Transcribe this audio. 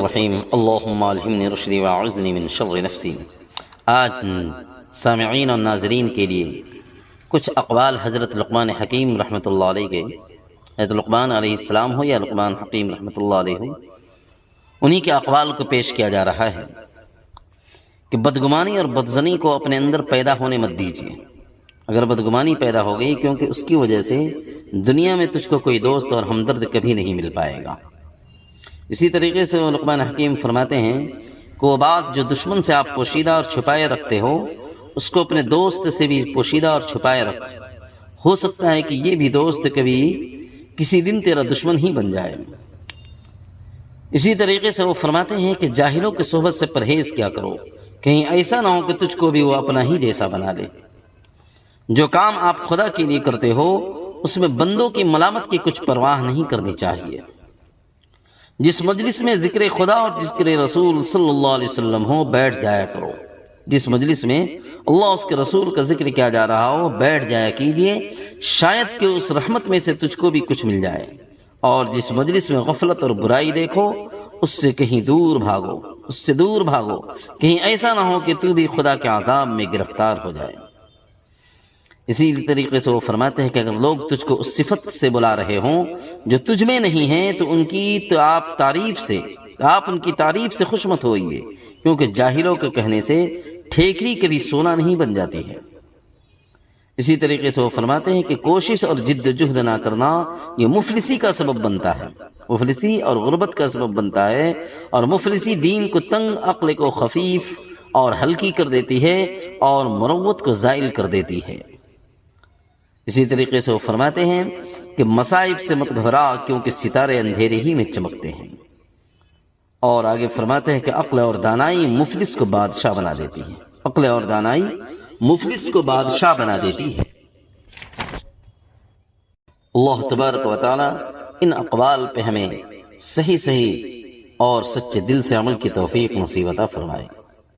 الرحیم اللہم الہمنی رشدی واعوذنی من شر نفسی۔ آج سامعین اور ناظرین کے لیے کچھ اقوال حضرت لقمان حکیم رحمۃ اللہ علیہ کے، حضرت لقمان علیہ السلام ہو یا لقمان حکیم رحمۃ اللہ علیہ ہو، انہی کے اقوال کو پیش کیا جا رہا ہے کہ بدگمانی اور بدزنی کو اپنے اندر پیدا ہونے مت دیجیے۔ اگر بدگمانی پیدا ہو گئی، کیونکہ اس کی وجہ سے دنیا میں تجھ کو کوئی دوست اور ہمدرد کبھی نہیں مل پائے گا۔ اسی طریقے سے وہ لقمان حکیم فرماتے ہیں کہ وہ بات جو دشمن سے آپ پوشیدہ اور چھپائے رکھتے ہو، اس کو اپنے دوست سے بھی پوشیدہ اور چھپائے رکھ۔ ہو سکتا ہے کہ یہ بھی دوست کبھی کسی دن تیرا دشمن ہی بن جائے۔ اسی طریقے سے وہ فرماتے ہیں کہ جاہلوں کی صحبت سے پرہیز کیا کرو، کہیں ایسا نہ ہو کہ تجھ کو بھی وہ اپنا ہی جیسا بنا لے۔ جو کام آپ خدا کے لیے کرتے ہو، اس میں بندوں کی ملامت کی کچھ پرواہ نہیں کرنی چاہیے۔ جس مجلس میں ذکر خدا اور ذکر رسول صلی اللہ علیہ وسلم ہو، بیٹھ جایا کرو۔ جس مجلس میں اللہ اس کے رسول کا ذکر کیا جا رہا ہو، بیٹھ جایا کیجئے، شاید کہ اس رحمت میں سے تجھ کو بھی کچھ مل جائے۔ اور جس مجلس میں غفلت اور برائی دیکھو، اس سے کہیں دور بھاگو، اس سے دور بھاگو، کہیں ایسا نہ ہو کہ تو بھی خدا کے عذاب میں گرفتار ہو جائے۔ اسی طریقے سے وہ فرماتے ہیں کہ اگر لوگ تجھ کو اس صفت سے بلا رہے ہوں جو تجھ میں نہیں ہے، تو ان کی تعریف سے خوش مت ہوئیے، کیونکہ جاہلوں کے کہنے سے ٹھیکری کبھی سونا نہیں بن جاتی ہے۔ اسی طریقے سے وہ فرماتے ہیں کہ کوشش اور جد و جہد نہ کرنا یہ مفلسی کا سبب بنتا ہے، مفلسی اور غربت کا سبب بنتا ہے، اور مفلسی دین کو تنگ، عقل کو خفیف اور ہلکی کر دیتی ہے، اور مروت کو زائل کر دیتی ہے۔ اسی طریقے سے وہ فرماتے ہیں کہ مصائب سے مت گھبرا، کیونکہ ستارے اندھیرے ہی میں چمکتے ہیں۔ اور آگے فرماتے ہیں کہ عقل اور دانائی مفلس کو بادشاہ بنا دیتی ہے، عقل اور دانائی مفلس کو بادشاہ بنا دیتی ہے۔ اللہ تبارک و تعالی ان اقوال پہ ہمیں صحیح اور سچے دل سے عمل کی توفیق نصیب عطا فرمائے۔